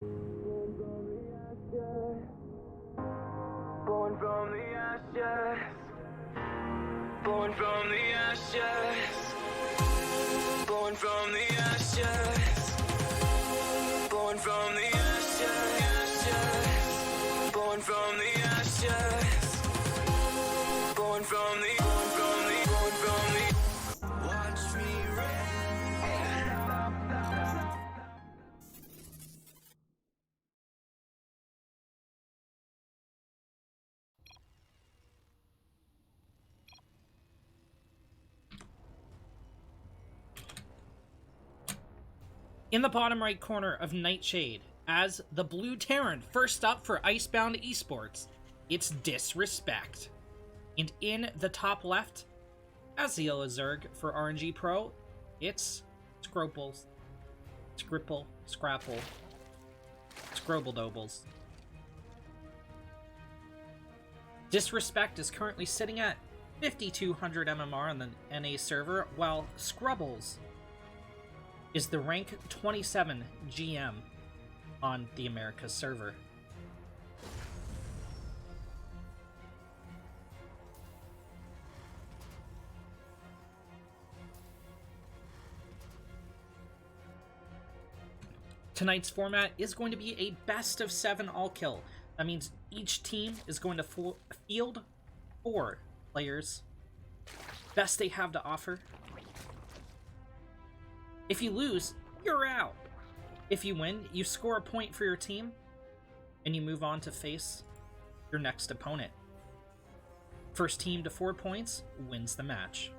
Born from the ashes. Born from the ashes. Born from the ashes. Born from the ashes. Born from the ashes. Born from the. Watch me rain. In the bottom right corner of Nightshade, as the Blue Terran, first up for Icebound Esports, it's Disrespect. And in the top left, as the Yellow Zerg for RnG Pro, it's Scrapple, Scrabble, Dobles. Disrespect is currently sitting at 5200 MMR on the NA server, while Scrubbles is the rank 27 GM on the Americas server. Tonight's format is going to be a best of 7 all-kill. That means each team is going to field 4 players. Best they have to offer. If you lose, you're out. If you win, you score a point for your team, and you move on to face your next opponent. First team to 4 points wins the match.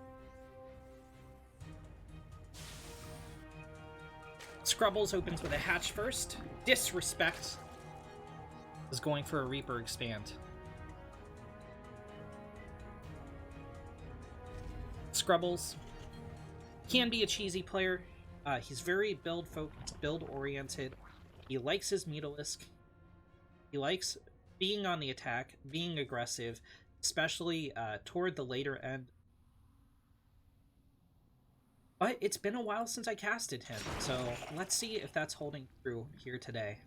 Scrubbles opens with a hatch first. Disrespect is going for a Reaper expand. Scrubbles can be a cheesy player. He's very build-focused, build-oriented. He likes his Mutalisk. He likes being on the attack, being aggressive, especially toward the later end. But it's been a while since I casted him, so let's see if that's holding true here today.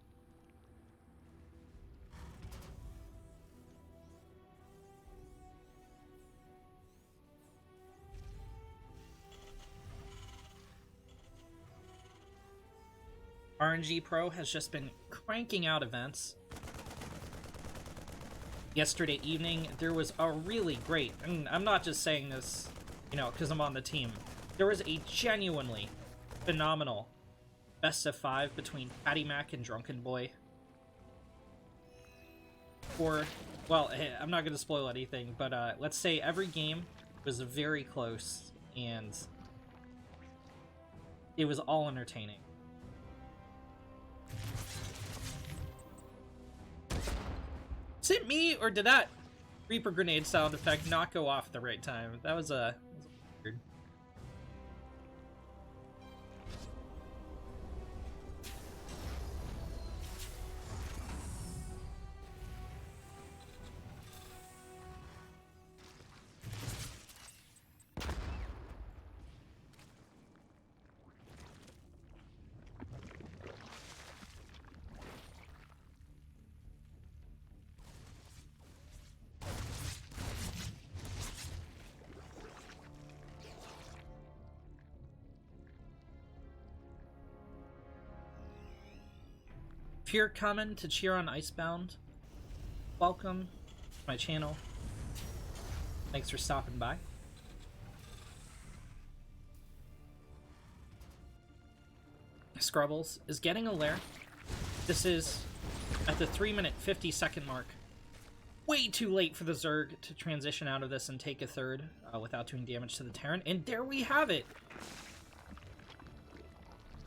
RnG Pro has just been cranking out events. Yesterday evening, there was a really great, and I'm not just saying this, you know, because I'm on the team. There was a genuinely phenomenal best of 5 between Patty Mac and Drunken Boy. Well, I'm not going to spoil anything, but let's say every game was very close, and it was all entertaining. Is it me, or did that Reaper Grenade sound effect not go off at the right time? That was weird. If you're coming to cheer on Icebound, welcome to my channel. Thanks for stopping by. Scrubbles is getting a lair. This is at the 3-minute 50-second mark. Way too late for the Zerg to transition out of this and take a third without doing damage to the Terran. And there we have it!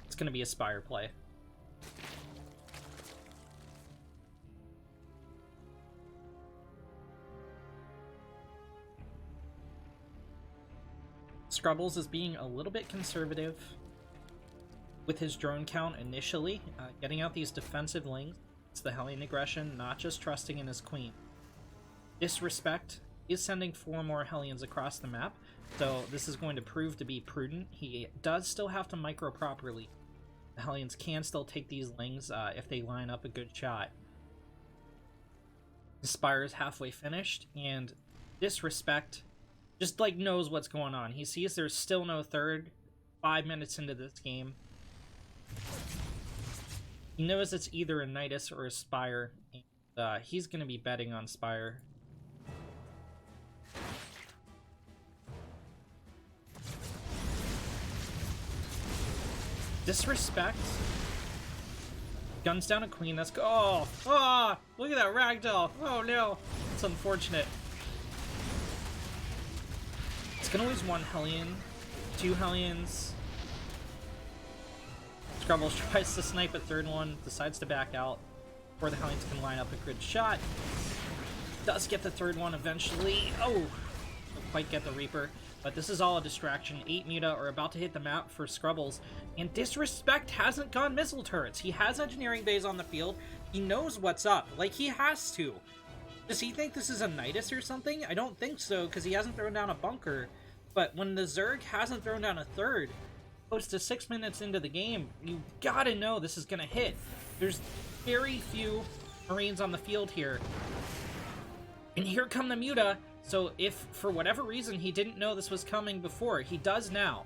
It's going to be a Spire play. Scrubbles is being a little bit conservative with his drone count initially, getting out these defensive links. It's the Hellion aggression, not just trusting in his queen. Disrespect is sending 4 more Hellions across the map, so this is going to prove to be prudent. He does still have to micro properly, The Hellions can still take these Lings if they line up a good shot. The Spire is halfway finished, and Disrespect just, like, knows what's going on. He sees there's still no third 5 minutes into this game. He knows it's either a Nidus or a Spire, and he's going to be betting on Spire. Disrespect guns down a queen. That's oh, look at that ragdoll. Oh no, it's unfortunate. It's gonna lose one Hellion, 2 Hellions. Scrubbles tries to snipe a third one, decides to back out before the Hellions can line up a good shot. Does get the third one eventually. Oh, don't quite get the Reaper. But this is all a distraction. 8 Muta are about to hit the map for Scrubbles. And Disrespect hasn't gone missile turrets. He has engineering bays on the field. He knows what's up. Like, he has to. Does he think this is a Nidus or something? I don't think so, because he hasn't thrown down a bunker. But when the Zerg hasn't thrown down a third, close to 6 minutes into the game, you gotta know this is gonna hit. There's very few Marines on the field here. And here come the Muta. So if, for whatever reason, he didn't know this was coming before, he does now.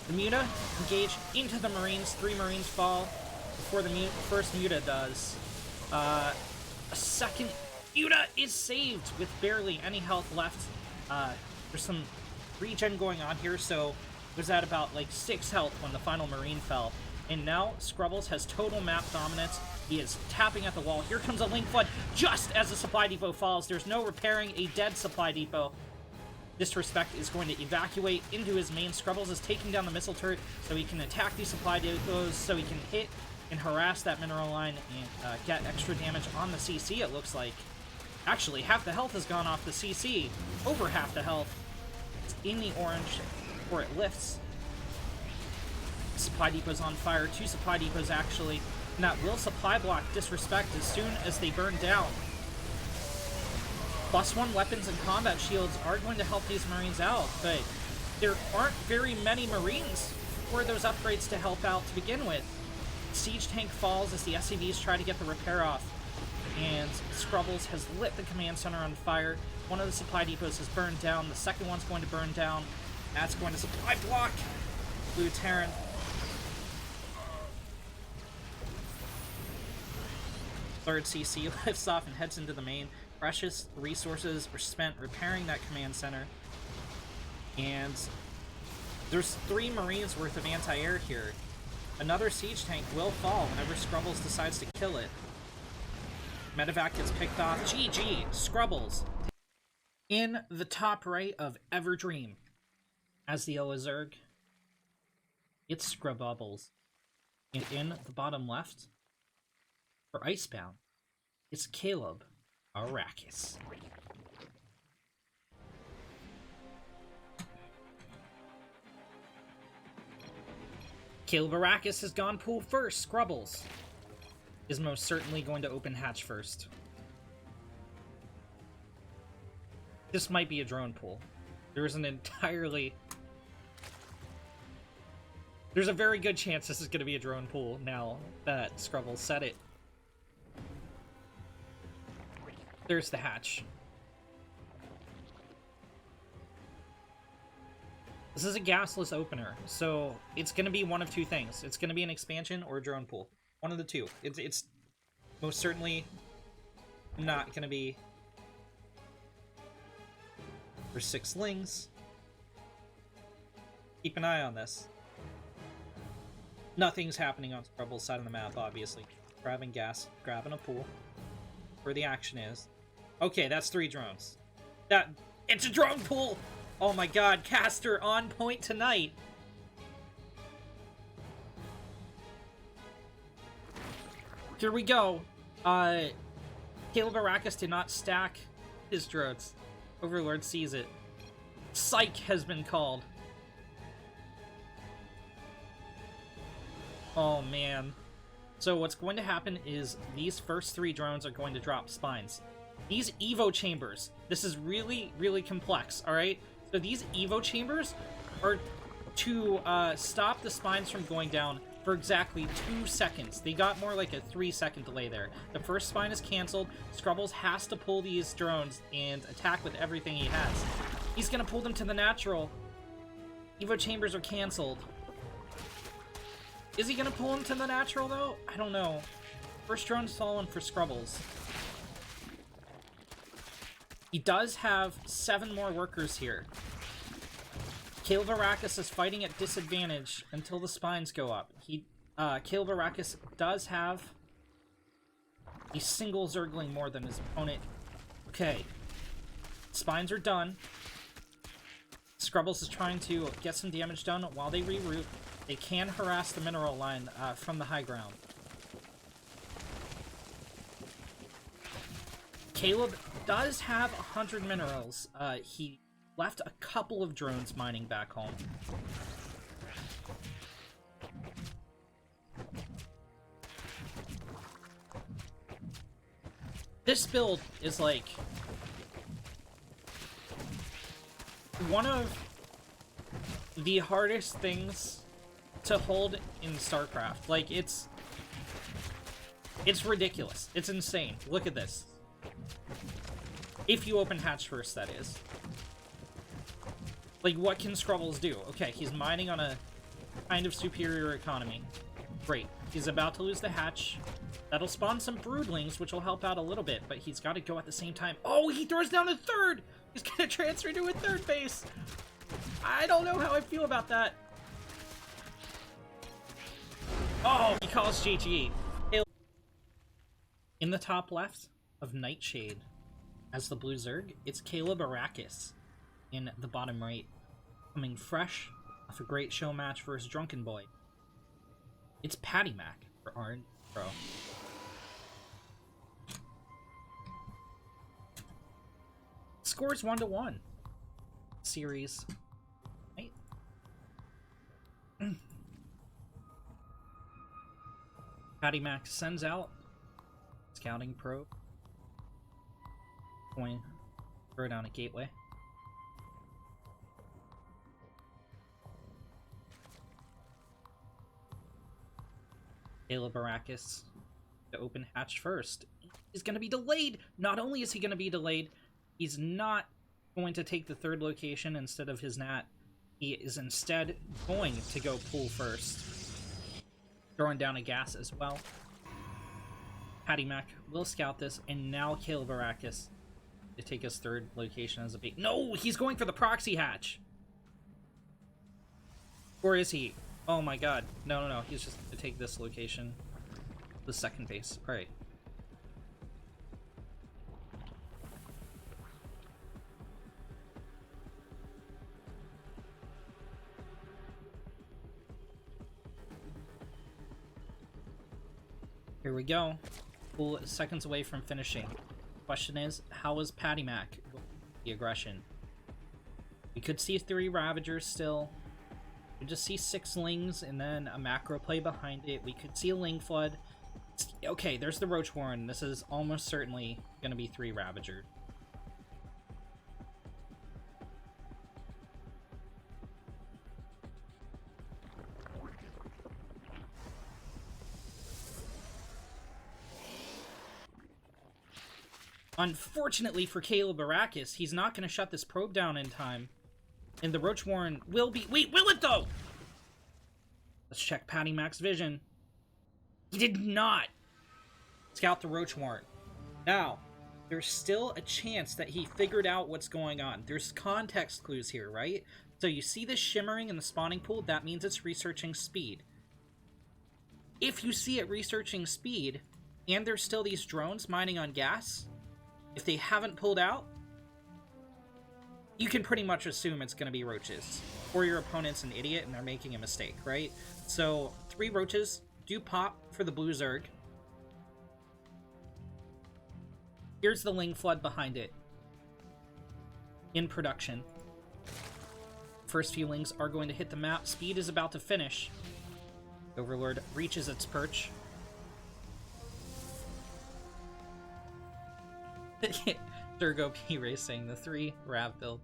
The Muta engage into the Marines. 3 Marines fall before the first Muta does. A second Muta is saved with barely any health left. There's some regen going on here, so it was at about like 6 health when the final Marine fell. And now Scrubbles has total map dominance. He is tapping at the wall. Here comes a Link Flood just as the supply depot falls. There's no repairing a dead supply depot. Disrespect is going to evacuate into his main. Scrubbles is taking down the missile turret so he can attack these supply depots, so he can hit and harass that mineral line and get extra damage on the CC, it looks like. Actually, half the health has gone off the CC. Over half the health. It's in the orange, where it lifts. Supply depot's on fire. 2 supply depots, actually. And that will supply block Disrespect as soon as they burn down. +1 weapons and combat shields are going to help these Marines out, but there aren't very many Marines for those upgrades to help out to begin with. Siege tank falls as the SCVs try to get the repair off, and Scrubbles has lit the command center on fire. One of the supply depots is burned down. The second one's going to burn down. That's going to supply block Blue Terran. Third CC lifts off and heads into the main. Precious resources were spent repairing that command center. And there's 3 Marines worth of anti-air here. Another siege tank will fall whenever Scrubbles decides to kill it. Medevac gets picked off. GG, Scrubbles. In the top right of Everdream, as the Oa Zerg, it's Scrubbles. And in the bottom left, for Icebound, it's Caleb Arrakis. Caleb Arrakis has gone pool first. Scrubbles is most certainly going to open hatch first. This might be a drone pool. There's a very good chance this is going to be a drone pool now that Scrubbles said it. There's the hatch. This is a gasless opener, so it's going to be one of 2 things. It's going to be an expansion or a drone pool. One of the 2. It's most certainly not going to be for 6 Lings. Keep an eye on this. Nothing's happening on Scrubble's side of the map, obviously. Grabbing gas, grabbing a pool. Where the action is. Okay, that's 3 drones. It's a drone pool! Oh my god, Caster on point tonight! Here we go. Caleb Arrakis did not stack his drones. Overlord sees it. Psych has been called. Oh man. So what's going to happen is these first 3 drones are going to drop spines. These Evo chambers, this is really, really complex, alright? So these Evo chambers are to stop the spines from going down for exactly 2 seconds. They got more like a 3-second delay there. The first spine is cancelled. Scrubbles has to pull these drones and attack with everything he has. He's gonna pull them to the natural. Evo chambers are cancelled. Is he gonna pull them to the natural, though? I don't know. First drone's fallen for Scrubbles. He does have 7 more workers here. Kale Varakis is fighting at disadvantage until the spines go up. Kale Varakis does have a single Zergling more than his opponent. Okay. Spines are done. Scrubbles is trying to get some damage done while they reroute. They can harass the mineral line from the high ground. Caleb does have 100 minerals. He left a couple of drones mining back home. This build is like one of the hardest things to hold in StarCraft. Like, it's ridiculous. It's insane. Look at this. If you open hatch first, that is. Like, what can Scrubbles do? Okay, he's mining on a kind of superior economy. Great. He's about to lose the hatch. That'll spawn some broodlings, which will help out a little bit, but he's got to go at the same time. Oh, he throws down a third! He's gonna transfer to a third base! I don't know how I feel about that. Oh, he calls GG. In the top left of Nightshade, as the Blue Zerg, it's Caleb Arrakis. In the bottom right, coming fresh off a great show match versus Drunken Boy, it's Patty Mac for RnG Pro. Scores 1-1. Series. Right? Patty Mac sends out scouting probe. Going throw down a gateway. Caleb Arrakis to open hatch first. He's going to be delayed! Not only is he going to be delayed, he's not going to take the third location instead of his nat. He is instead going to go pull first. Throwing down a gas as well. Patty Mac will scout this, and now Caleb Arrakis to take his third location as a bait. No! He's going for the proxy hatch! Or is he? Oh my god. No, no, no. He's just going to take this location. The second base. Alright. Here we go. Full seconds away from finishing. Question is, how is Patty Mac the aggression? We could see 3 Ravagers still. We just see 6 Lings and then a macro play behind it. We could see a Ling Flood. Okay, there's the Roach Warren. This is almost certainly going to be 3 Ravagers. Unfortunately for Caleb Arrakis, he's not going to shut this probe down in time. And the Roach Warren will be... Wait, will it though? Let's check Patty Mac's vision. He did not scout the Roach Warren. Now, there's still a chance that he figured out what's going on. There's context clues here, right? So you see this shimmering in the spawning pool, that means it's researching speed. If you see it researching speed, and there's still these drones mining on gas, if they haven't pulled out, you can pretty much assume it's going to be roaches. Or your opponent's an idiot and they're making a mistake, right? So, 3 roaches do pop for the Blue Zerg. Here's the Ling Flood behind it. In production. First few Lings are going to hit the map. Speed is about to finish. Overlord reaches its perch. Durgo P Racing, the 3 Rav build.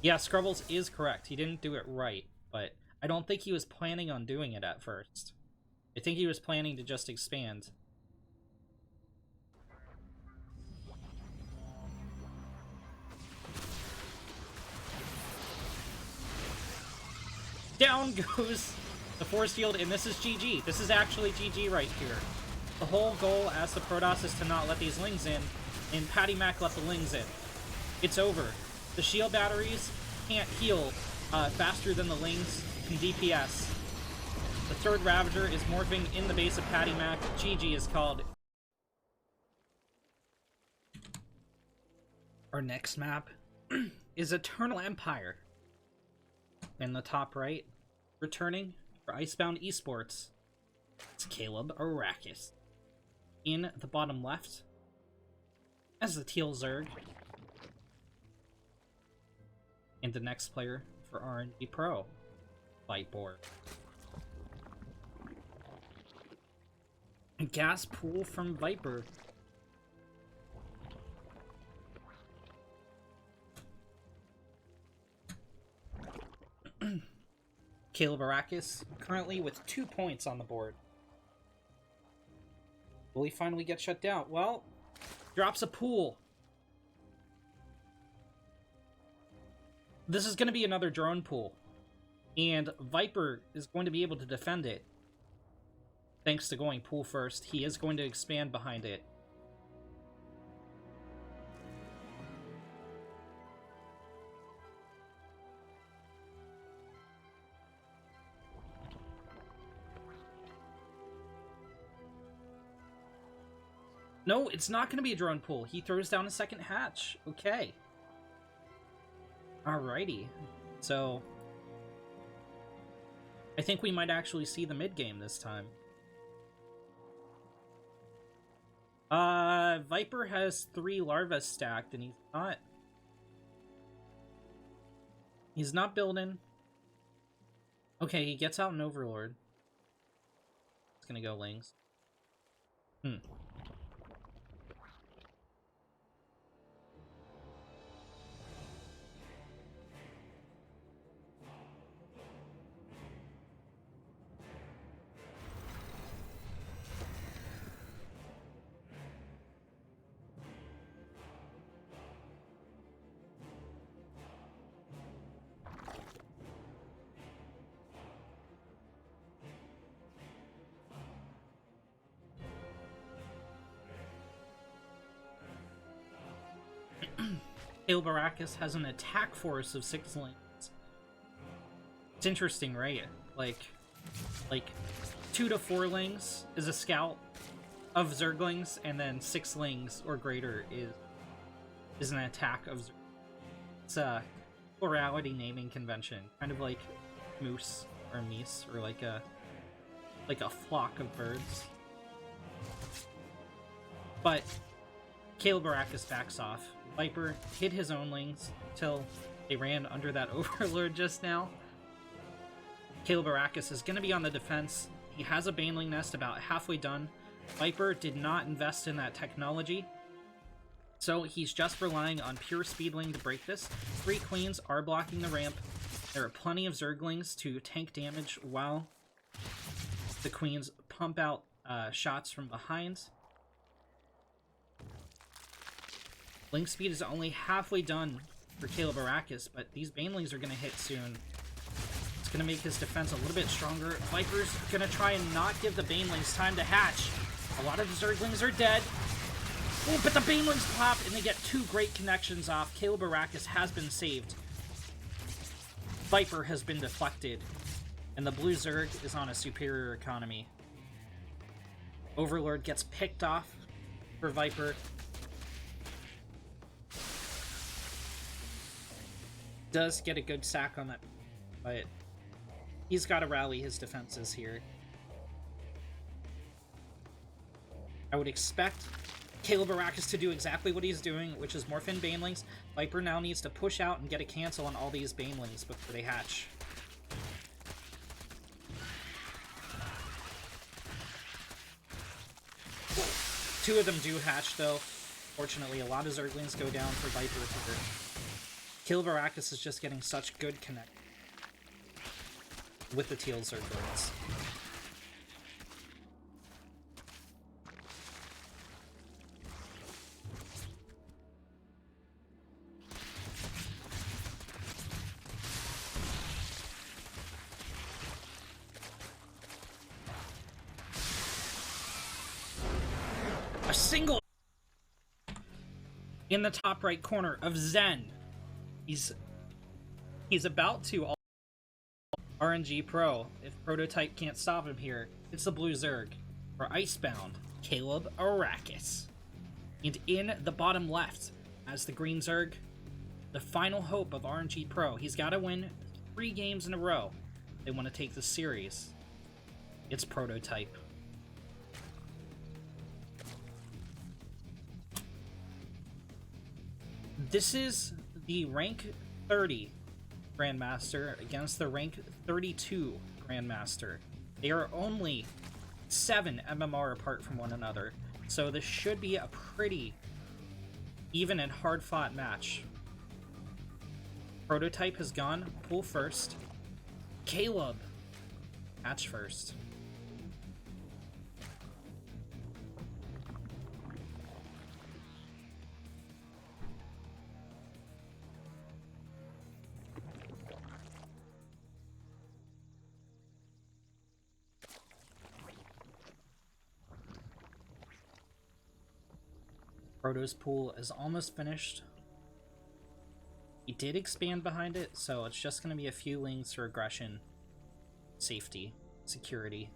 Yeah, Scrubbles is correct. He didn't do it right, but I don't think he was planning on doing it at first. I think he was planning to just expand. Down goes the force field, and this is GG. This is actually GG right here. The whole goal as the Protoss is to not let these Lings in, and Patty Mac let the Lings in. It's over. The shield batteries can't heal faster than the Lings can DPS. The 3rd Ravager is morphing in the base of Patty Mac. GG is called. Our next map is Eternal Empire. In the top right, returning for Icebound Esports, it's Caleb Arrakis. In the bottom left, as the Teal Zerg. And the next player for RnG Pro, Lightboard. Gas pool from Viper. Caleb Arrakis currently with 2 points on the board. Will he finally get shut down? Well, drops a pool. This is going to be another drone pool, and Viper is going to be able to defend it. Thanks to going pool first, he is going to expand behind it. No, it's not going to be a drone pool. He throws down a second hatch. Okay. Alrighty. So, I think we might actually see the mid-game this time. Viper has 3 larvae stacked, and he's not building. Okay, he gets out an Overlord. It's gonna go Lings. Caleb Arrakis has an attack force of 6 Lings. It's interesting, right? Like 2 to 4 Lings is a scout of Zerglings, and then 6 Lings or greater is an attack of Zerglings. It's a plurality naming convention, kind of like moose or meese, or like a flock of birds. But Caleb Arrakis backs off. Viper hid his own Lings until they ran under that Overlord just now. Caleb Arrakis is going to be on the defense. He has a Baneling nest about halfway done. Viper did not invest in that technology, so he's just relying on pure Speedling to break this. 3 Queens are blocking the ramp. There are plenty of Zerglings to tank damage while the Queens pump out shots from behind. Link speed is only halfway done for Caleb Arrakis, but these Banelings are going to hit soon. It's going to make his defense a little bit stronger. Viper's going to try and not give the Banelings time to hatch. A lot of the Zerglings are dead. Oh, but the Banelings pop, and they get 2 great connections off. Caleb Arrakis has been saved. Viper has been deflected, and the blue Zerg is on a superior economy. Overlord gets picked off for Viper. Does get a good sack on that, but he's got to rally his defenses here. I would expect Caleb Arrakis to do exactly what he's doing, which is morph in Banelings. Viper now needs to push out and get a cancel on all these Banelings before they hatch. Two of them do hatch, though. Fortunately, a lot of Zerglings go down for Viper here. Caleb Arrakis is just getting such good connect with the teal Zerglings. A single in the top right corner of Zen. He's about to RnG Pro. If Prototype can't stop him here, it's the blue Zerg for Icebound, Caleb Arrakis. And in the bottom left, as the green Zerg, the final hope of RnG Pro. He's got to win 3 games in a row. They want to take the series. It's Prototype. This is the rank 30 Grandmaster against the rank 32 Grandmaster. They are only 7 MMR apart from one another, so this should be a pretty even and hard-fought match. Prototype has gone pool first. Caleb, hatch first. Proto's pool is almost finished. He did expand behind it, so it's just going to be a few links for aggression, safety, security.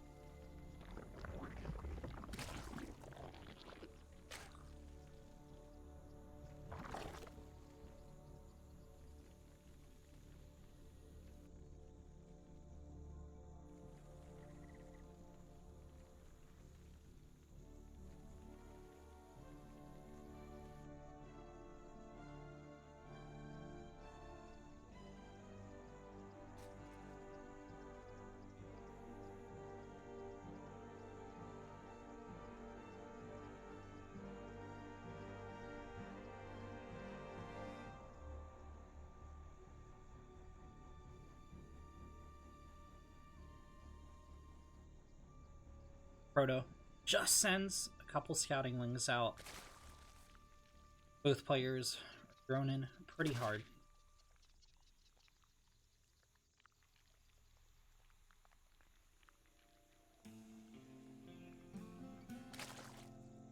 Proto just sends a couple scouting links out. Both players are thrown in pretty hard.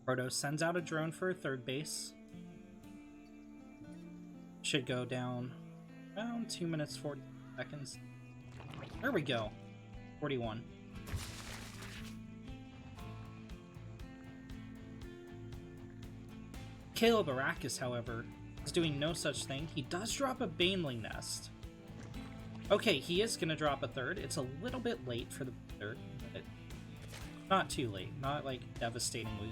Proto sends out a drone for a third base. Should go down around 2 minutes 40 seconds. There we go. 41. Caleb Arrakis, however, is doing no such thing. He does drop a Baneling nest. Okay, he is going to drop a third. It's a little bit late for the third, but not too late. Not, like, devastatingly.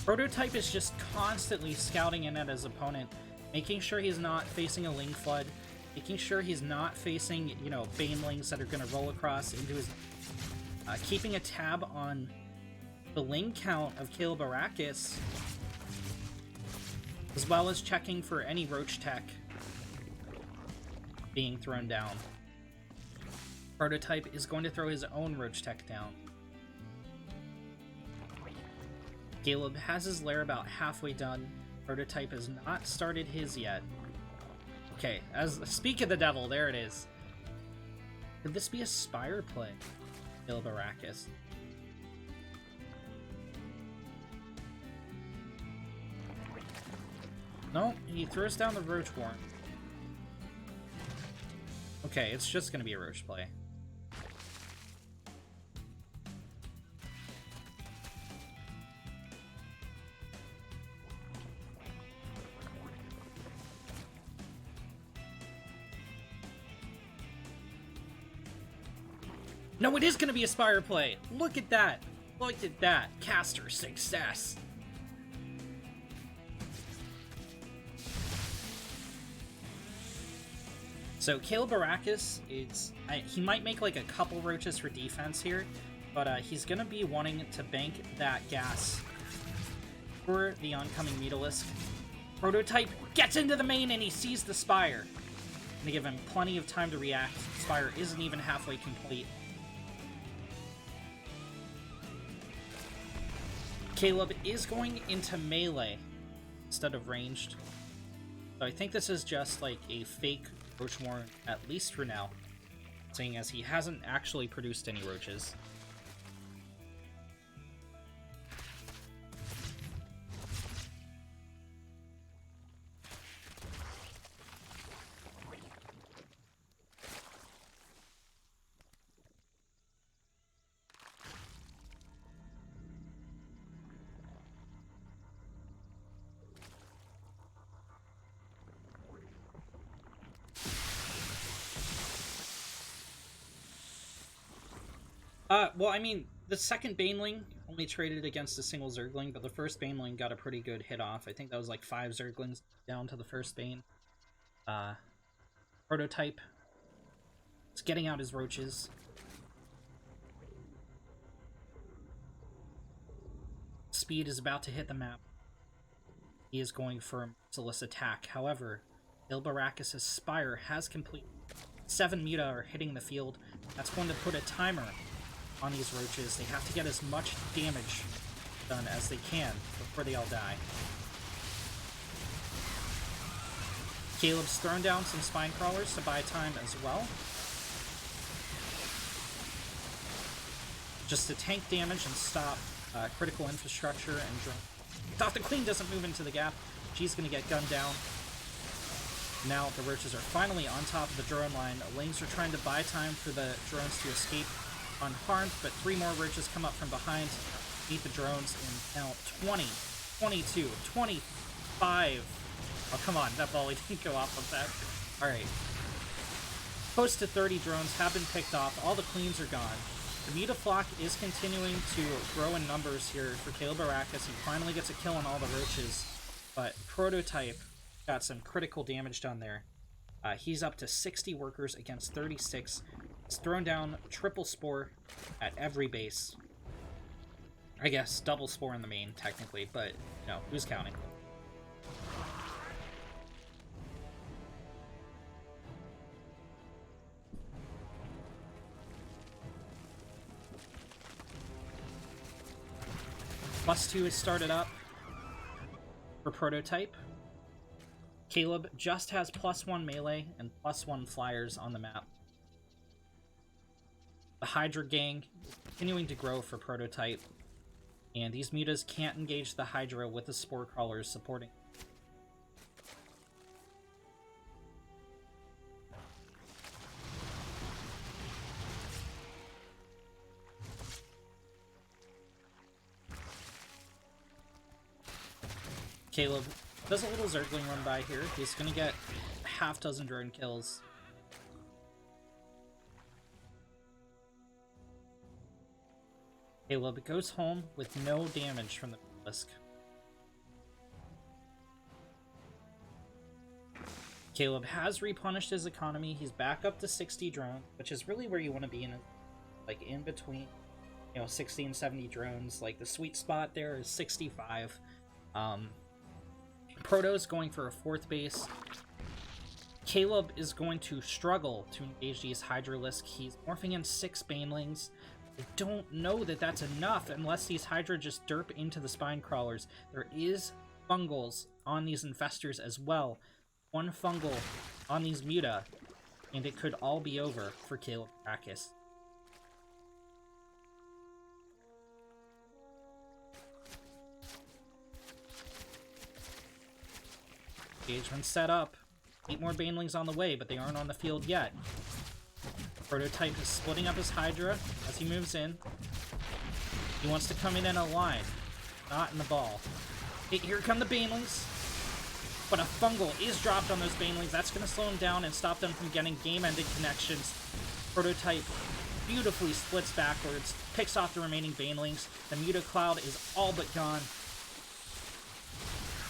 Prototype is just constantly scouting in at his opponent, making sure he's not facing a Ling Flood, making sure he's not facing, you know, Banelings that are going to roll across into his... keeping a tab on the Ling count of Caleb Arrakis, as well as checking for any Roach Tech being thrown down. Prototype is going to throw his own Roach Tech down. Caleb has his lair about halfway done. Prototype has not started his yet. Okay, speak of the devil, there it is. Could this be a Spire play? Caleb Arrakis. No, he throws down the Roach Warren. Okay, it's just gonna be a Roach play. No, it is going to be a Spire play! Look at that! Look at that! Caster success! So Caleb Arrakis is... he might make like a couple roaches for defense here, but he's going to be wanting to bank that gas for the oncoming Mutalisk. Prototype gets into the main and he sees the Spire. Gonna give him plenty of time to react. Spire isn't even halfway complete. Caleb is going into melee instead of ranged. So I think this is just like a fake Roach Warren, at least for now, seeing as he hasn't actually produced any roaches. Well, I mean, the second Baneling only traded against a single Zergling, but the first Baneling got a pretty good hit off. I think that was like 5 Zerglings down to the first Bane. Prototype is getting out his roaches. Speed is about to hit the map. He is going for a merciless attack. However, Ilbarakis' Spire has completed. 7 Muta are hitting the field. That's going to put a timer on these roaches. They have to get as much damage done as they can before they all die. Caleb's thrown down some spine crawlers to buy time as well, just to tank damage and stop critical infrastructure and drone. Thought the Queen doesn't move into the gap. She's going to get gunned down. Now the roaches are finally on top of the drone line. Lings are trying to buy time for the drones to escape unharmed, but 3 more roaches come up from behind, beat the drones, and now 20, 22, 25. Oh, come on, that volley didn't go off of that. Alright. Close to 30 drones have been picked off. All the queens are gone. The Mutaflock is continuing to grow in numbers here for Caleb Arrakis. He finally gets a kill on all the roaches, but Prototype got some critical damage done there. He's up to 60 workers against 36. He's thrown down triple spore at every base. I guess double spore in the main, technically, but, you know, who's counting? +2 is started up for Prototype. Caleb just has +1 melee and +1 flyers on the map. The Hydra gang is continuing to grow for Prototype, and these mutas can't engage the Hydra with the Spore Crawlers supporting. Caleb does a little Zergling run by here. He's gonna get a half-dozen drone kills. Caleb goes home with no damage from the Mutalisk. Caleb has replenished his economy. He's back up to 60 drones, which is really where you want to be in, like, in between, you know, 60 and 70 drones. Like, the sweet spot there is 65. Proto's going for a 4th base. Caleb is going to struggle to engage these Hydralisk. He's morphing in 6 Banelings. I don't know that that's enough unless these Hydra just derp into the Spine Crawlers. There is Fungals on these Infestors as well. 1 Fungal on these Muta, and it could all be over for Caleb Arrakis. Engagement set up. 8 more Banelings on the way, but they aren't on the field yet. Prototype is splitting up his Hydra as he moves in. He wants to come in a line, not in the ball. Here come the Banelings. But a Fungal is dropped on those Banelings. That's going to slow them down and stop them from getting game-ending connections. Prototype beautifully splits backwards, picks off the remaining Banelings. The Muta Cloud is all but gone.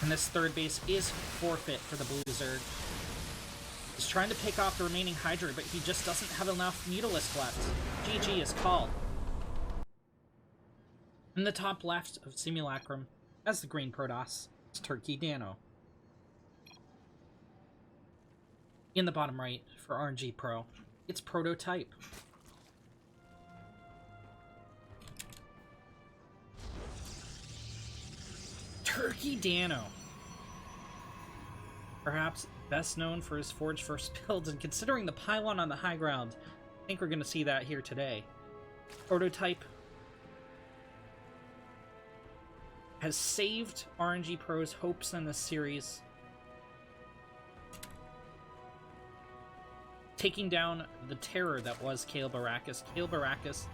And this third base is forfeit for the blue Zerg. He's trying to pick off the remaining Hydra, but he just doesn't have enough Mutalisk left. GG is called. In the top left of Simulacrum, as the green Protoss, is Turkey Dano. In the bottom right, for RNG Pro, it's Prototype. Turkey Dano. Perhaps best known for his Forge First builds, and considering the pylon on the high ground, I think we're going to see that here today. Prototype has saved RNG Pro's hopes in this series, taking down the terror that was Kale Baracus. Kale Baracus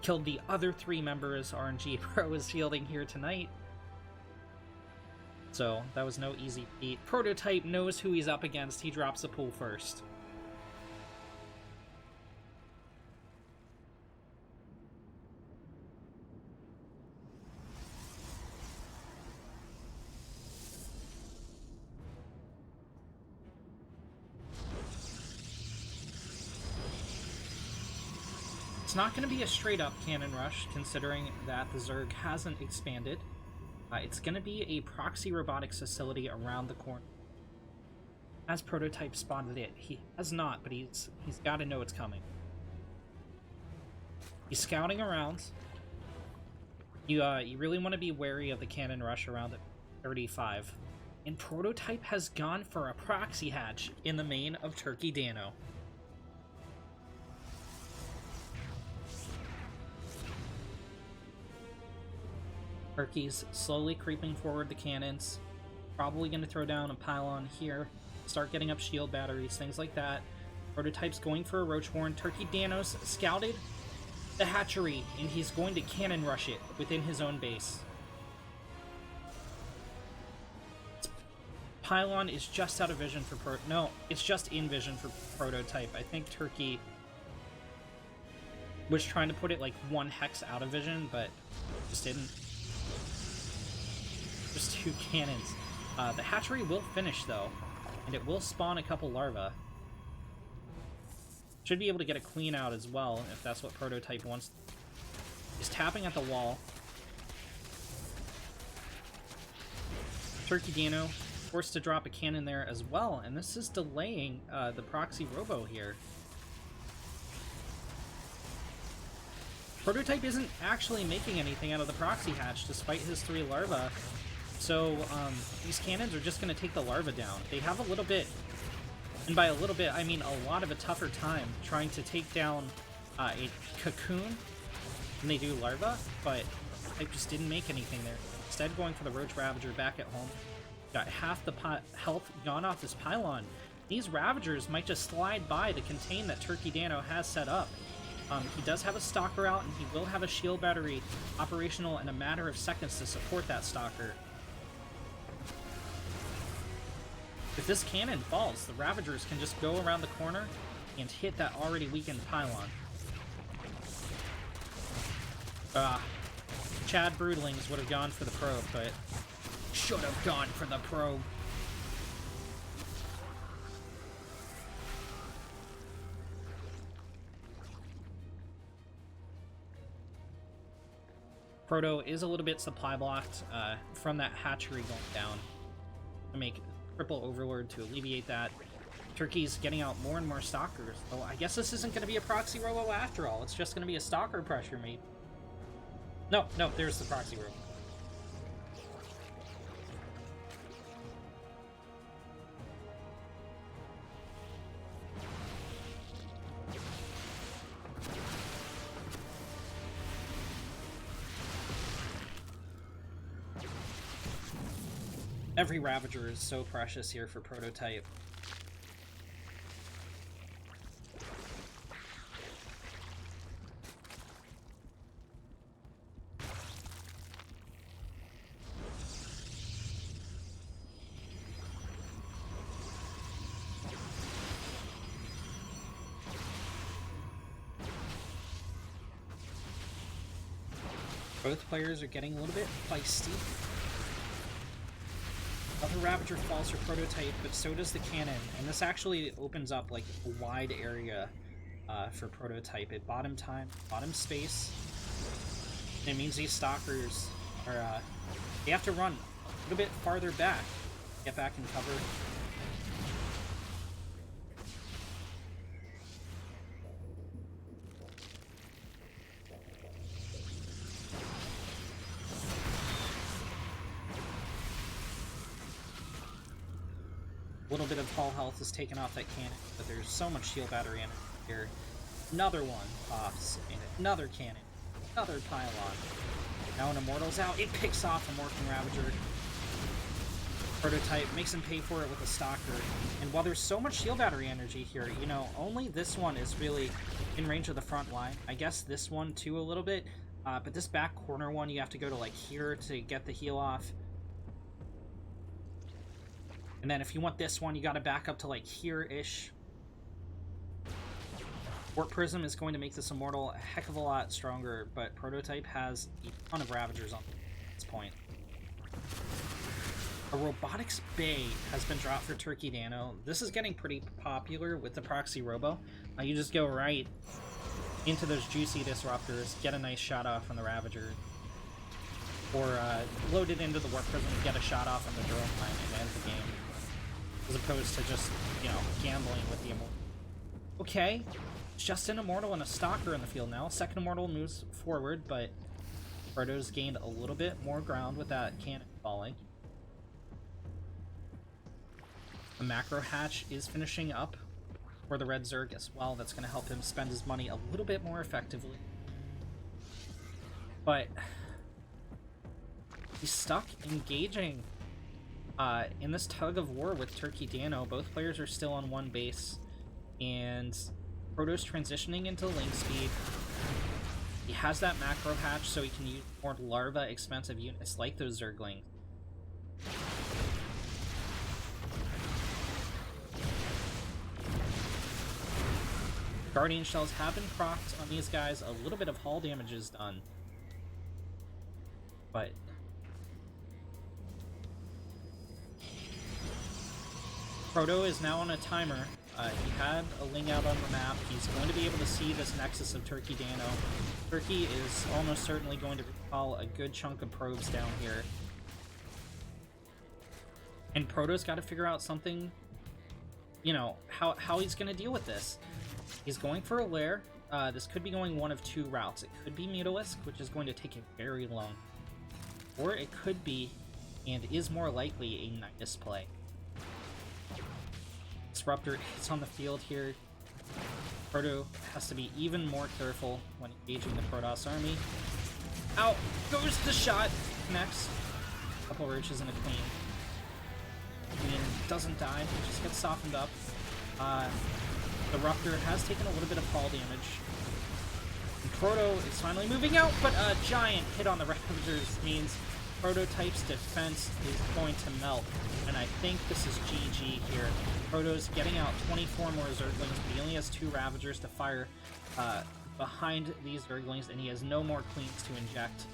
killed the other 3 members RNG Pro is fielding here tonight. So, that was no easy feat. Prototype knows who he's up against. He drops a pull first. It's not going to be a straight-up cannon rush, considering that the Zerg hasn't expanded. It's going to be a proxy robotics facility around the corner. Has Prototype spotted it? He has not, but he's got to know it's coming. He's scouting around. You really want to be wary of the cannon rush around at 35. And Prototype has gone for a proxy hatch in the main of Turkey Dano. Turkey's slowly creeping forward the cannons. Probably going to throw down a pylon here. Start getting up shield batteries, things like that. Prototype's going for a Roach Warren. Turkey Dano's scouted the hatchery, and he's going to cannon rush it within his own base. Pylon is just out of vision for No, it's just in vision for Prototype. I think Turkey was trying to put it like 1 hex out of vision, but just didn't. Just 2 cannons. The hatchery will finish, though, and it will spawn a couple larvae. Should be able to get a queen out as well, if that's what Prototype wants. He's tapping at the wall. Turkey Dano forced to drop a cannon there as well, and this is delaying the proxy robo here. Prototype isn't actually making anything out of the proxy hatch, despite his 3 larvae. So, these cannons are just going to take the larva down. They have a little bit, and by a little bit, I mean a lot of a tougher time trying to take down a cocoon than they do larva, but they just didn't make anything there. Instead, going for the Roach Ravager back at home. Got half the health gone off this pylon. These Ravagers might just slide by the contain that Turkey Dano has set up. He does have a Stalker out, and he will have a shield battery operational in a matter of seconds to support that Stalker. If this cannon falls, the Ravagers can just go around the corner and hit that already weakened pylon. Chad Broodlings would have gone for the probe, but should have gone for the probe. Proto is a little bit supply blocked from that hatchery going down to make triple Overlord to alleviate that. Turkey's getting out more and more Stalkers. Oh, I guess this isn't going to be a proxy robo after all. It's just going to be a Stalker pressure mate. No, there's the proxy robo. Every Ravager is so precious here for Prototype. Both players are getting a little bit feisty. Other Ravager falls for Prototype, but so does the cannon, and this actually opens up like a wide area for Prototype. At bottom space, it means these stalkers are they have to run a little bit farther back, get back in cover. A little bit of hull health is taken off that cannon, but there's so much shield battery in here. Another one pops, and another cannon, another pylon. Now when Immortal's out, it picks off a Morphing Ravager. Prototype makes him pay for it with a Stalker. And while there's so much shield battery energy here, you know, only this one is really in range of the front line. I guess this one too a little bit, but this back corner one, you have to go to like here to get the heal off. And then if you want this one, you gotta back up to like here-ish. Warp Prism is going to make this Immortal a heck of a lot stronger, but Prototype has a ton of Ravagers on this point. A Robotics Bay has been dropped for Turkey Dano. This is getting pretty popular with the Proxy Robo. You just go right into those juicy Disruptors, get a nice shot off on the Ravager, or load it into the Warp Prism and get a shot off on the drone line and end the game. As opposed to just, you know, gambling with the Immortal. Okay, just an Immortal and a Stalker in the field now. Second Immortal moves forward, but Proto's gained a little bit more ground with that cannon falling. The Macro Hatch is finishing up for the Red Zerg as well. That's going to help him spend his money a little bit more effectively. But he's stuck engaging in this tug of war with Turkey Dano. Both players are still on one base, and Proto's transitioning into link speed. He has that Macro Hatch, so he can use more larva expensive units like those Zerglings. Guardian Shells have been procced on these guys. A little bit of hull damage is done, but Proto is now on a timer. He had a Ling out on the map. He's going to be able to see this nexus of Turkey Dano. Turkey is almost certainly going to recall a good chunk of probes down here. And Proto's got to figure out something, you know, how he's going to deal with this. He's going for a lair. This could be going one of two routes. It could be Mutalisk, which is going to take a very long. Or it could be, and is more likely, a Nidus play. Disruptor is on the field here. Proto has to be even more careful when engaging the Protoss army. Out goes the shot. Connects. A couple roaches and a queen. Queen doesn't die, just gets softened up. The Ruptor has taken a little bit of fall damage. And Proto is finally moving out, but a giant hit on the Ravagers means Prototype's defense is going to melt. And I think this is GG here. Proto's getting out 24 more Zerglings, but he only has 2 Ravagers to fire behind these Zerglings, and he has no more Queens to inject.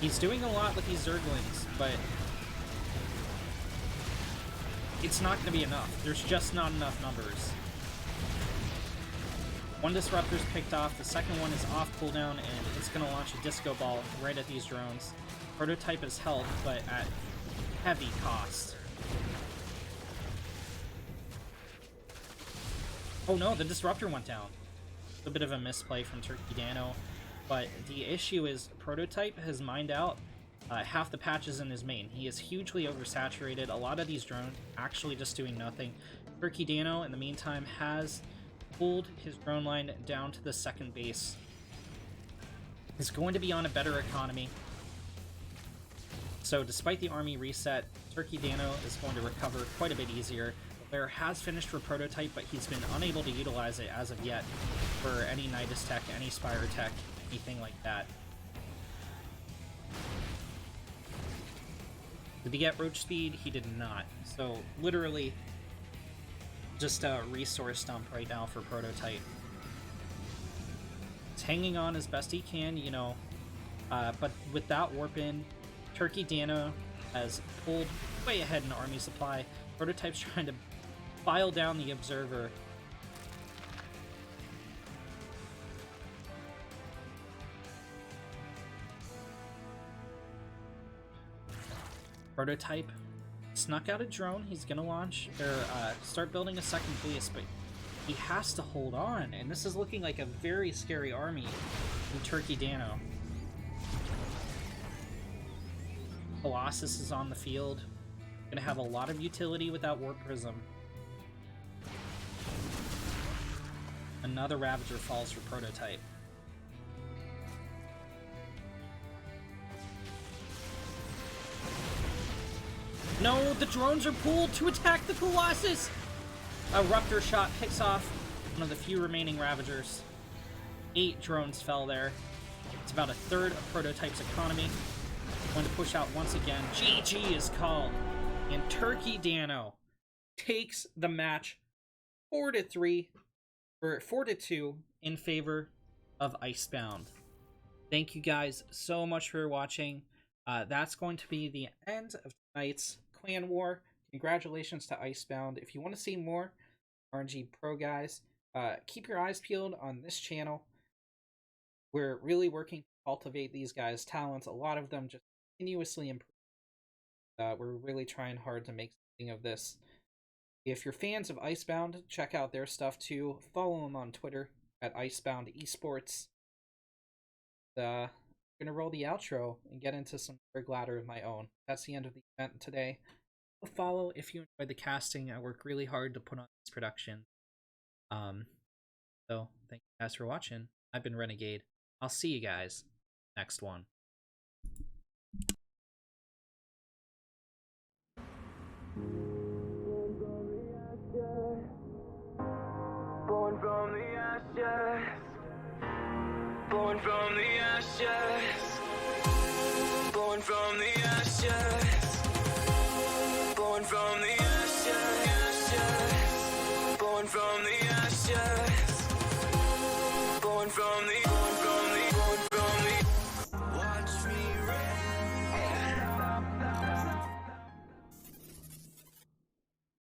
He's doing a lot with these Zerglings, but it's not going to be enough. There's just not enough numbers. One Disruptor's picked off, the second one is off cooldown, and it's going to launch a Disco Ball right at these drones. Prototype is held, but at heavy cost. Oh no, the Disruptor went down. A bit of a misplay from Turkey Dano. But the issue is Prototype has mined out half the patches in his main. He is hugely oversaturated. A lot of these drones actually just doing nothing. Turkey Dano, in the meantime, has pulled his drone line down to the second base. He's going to be on a better economy. So despite the army reset, Turkey Dano is going to recover quite a bit easier. The lair has finished for Prototype, but he's been unable to utilize it as of yet for any Nidus tech, any Spire tech, anything like that. Did he get roach speed? He did not. So literally, just a resource dump right now for Prototype. He's hanging on as best he can, you know, but with that warp in, Turkey Dano has pulled way ahead in army supply. Prototype's trying to file down the Observer. Prototype snuck out a drone. He's gonna launch or start building a second base, but he has to hold on. And this is looking like a very scary army from Turkey Dano. Colossus is on the field. Gonna have a lot of utility with that Warp Prism. Another Ravager falls for Prototype. No, the drones are pulled to attack the Colossus! A Ruptor shot picks off one of the few remaining Ravagers. 8 drones fell there. It's about a third of Prototype's economy. Going to push out once again. GG is called. And Turkey Dano takes the match 4-3, or 4-2 in favor of Icebound. Thank you guys so much for watching. That's going to be the end of tonight's Clan War. Congratulations to Icebound. If you want to see more RNG Pro guys, keep your eyes peeled on this channel. We're really working to cultivate these guys' talents. A lot of them just continuously improve. We're really trying hard to make something of this. If you're fans of Icebound, check out their stuff too. Follow them on Twitter at Icebound Esports. I'm going to roll the outro and get into some ladder of my own. That's the end of the event today. Follow if you enjoyed the casting. I work really hard to put on this production. So thank you guys for watching. I've been Renegade. I'll see you guys next one. Born from the ashes. Born from the ashes. Born from the ashes. Born from the ashes. Born from the ashes. Born from the